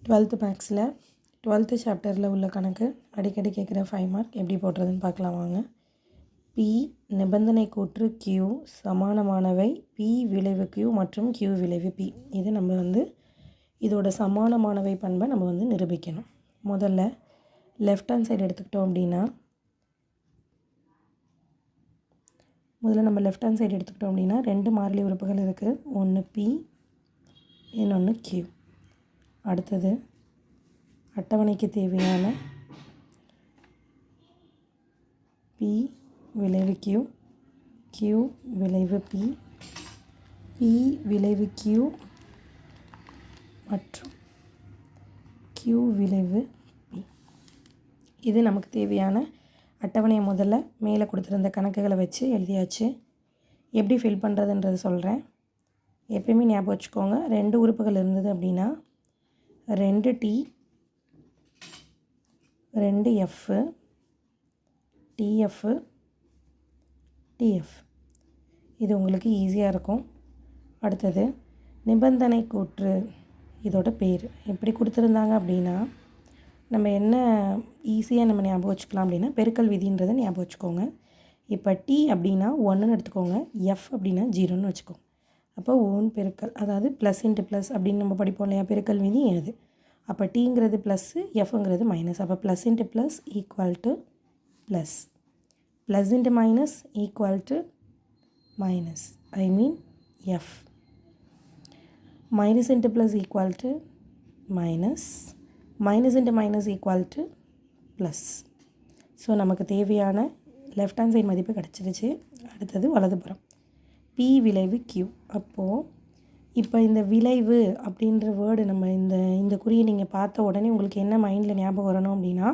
12th மேக்ஸில் 12th சாப்டரில் உள்ள கணக்கு அடிக்கடி கேட்குற 5 மார்க் எப்படி போடுறதுன்னு பார்க்கலாம் வாங்க. P நிபந்தனை கூற்று Q சமானமானவை P விளைவு Q மற்றும் Q விளைவு P. இது நம்ம இதோட சமானமானவை பண்பை நம்ம நிரூபிக்கணும். முதல்ல லெஃப்ட் ஹேண்ட் சைடு எடுத்துக்கிட்டோம் அப்படின்னா ரெண்டு மாறிலி உறுப்புகள் இருக்குது. ஒன்று P இன்னொன்று Q. அடுத்தது அட்டவணைக்கு தேவையான P விளைவு Q, Q விளைவு P, P விளைவு Q மற்றும் Q விளைவு P. இது நமக்கு தேவையான அட்டவணையை முதல்ல மேலே கொடுத்துருந்த கணக்குகளை வச்சு எழுதியாச்சு. எப்படி ஃபில் பண்ணுறதுன்றது சொல்கிறேன். எப்பயுமே ஞாபகம் வச்சுக்கோங்க, 2 உறுப்புகள் இருந்தது அப்படின்னா 2T 2F TF TF. இது உங்களுக்கு ஈஸியாக இருக்கும். அடுத்தது நிபந்தனை கூற்று, இதோட பேர் எப்படி கொடுத்துருந்தாங்க அப்படின்னா நம்ம என்ன ஈஸியாக நம்ம ஞாபகம் வச்சுக்கலாம் அப்படின்னா பெருக்கல் விதின்றதை ஞாபகம் வச்சுக்கோங்க. இப்போ T அப்படின்னா 1ன்னு எடுத்துக்கோங்க, F அப்படின்னா 0ன்னு வச்சுக்கோங்க. அப்போ ஓன் பெருக்கல், அதாவது ப்ளஸ் இன்ட்டு ப்ளஸ் அப்படின்னு நம்ம படிப்போம் இல்லையா, பெருக்கல் விதி அது. அப்போ Tங்கிறது ப்ளஸ்ஸு, Fங்கிறது மைனஸ். அப்போ plus into plus equal to plus, plus into minus equal to minus, I mean F. Minus into plus equal to minus, minus into minus equal to plus. So நமக்கு தேவையான லெஃப்ட் ஹேண்ட் சைடு மதிப்பு கிடச்சிருச்சு. அடுத்தது வலதுபுறம் P விளைவு Q. அப்போது இப்போ இந்த விளைவு அப்படின்ற வேர்டு நம்ம இந்த குறியை நீங்கள் பார்த்த உடனே உங்களுக்கு என்ன மைண்டில் ஞாபகம் வரணும் அப்படின்னா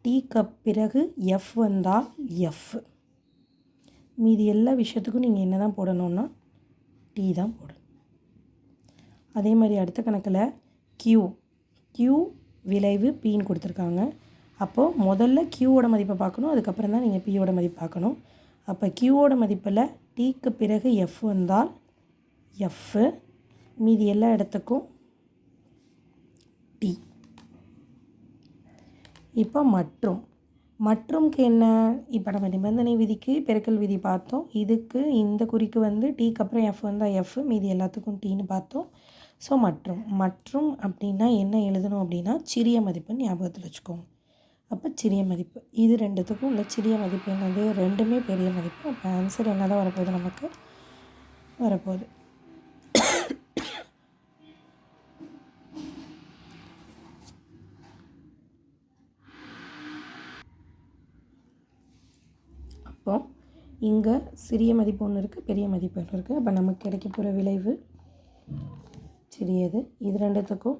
Tக்கு பிறகு F வந்தால் F. மீதி எல்லா விஷயத்துக்கும் நீங்கள் என்ன தான் போடணும்னா T தான் போடணும். அதே மாதிரி அடுத்த கணக்கில் Q விளைவு Pன்னு கொடுத்துருக்காங்க. அப்போது முதல்ல Qவோட மதிப்பை பார்க்கணும், அதுக்கப்புறம் தான் நீங்கள் Pயோட மதிப்பு பார்க்கணும். அப்போ Qவோட மதிப்பில் Tக்கு பிறகு F வந்தால் F, மீதி எல்லா இடத்துக்கும் T. இப்போ மற்றும்க்கு என்ன, இப்போ நம்ம நிபந்தனை விதிக்கு பெருக்கல் விதி பார்த்தோம். இதுக்கு இந்த குறிக்கு Tக்கு அப்புறம் F வந்தால் F, மீதி எல்லாத்துக்கும் Tன்னு பார்த்தோம். ஸோ மற்றும் அப்படின்னா என்ன எழுதணும் அப்படின்னா சிறிய மதிப்புன்னு ஞாபகத்தில் வச்சுக்கோங்க. அப்போ சிறிய மதிப்பு, இது ரெண்டுத்துக்கும் உள்ள சிறிய மதிப்பு என்னது, ரெண்டுமே பெரிய மதிப்பு. அப்போ ஆன்சர் என்ன தான் வரப்போகுது, நமக்கு வரப்போகுது அப்போ இங்கே சிறிய மதிப்பு ஒன்று இருக்குது, பெரிய மதிப்பு ஒன்று இருக்குது. அப்போ நமக்கு கிடைக்க போகிற விளைவு சிறியது, இது ரெண்டுத்துக்கும்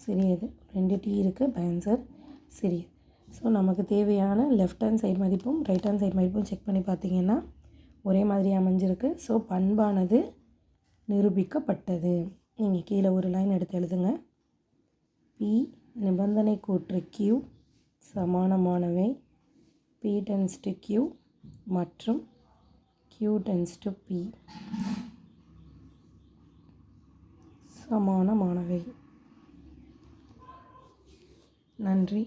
சிறியது, 2T இருக்குது. அப்போ ஆன்சர் சிறியது. ஸோ நமக்கு தேவையான லெஃப்ட் ஹேண்ட் சைடு மதிப்பும் ரைட் ஹேண்ட் சைடு மதிப்பும் செக் பண்ணி பார்த்தீங்கன்னா ஒரே மாதிரி அமைஞ்சிருக்கு. ஸோ பண்பானது நிரூபிக்கப்பட்டது. நீங்கள் கீழே ஒரு லைன் எடுத்து எழுதுங்க. P நிபந்தனை கூற்று Q சமானமானவை P tends to Q மற்றும் Q tends to P சமானமானவை. நன்றி.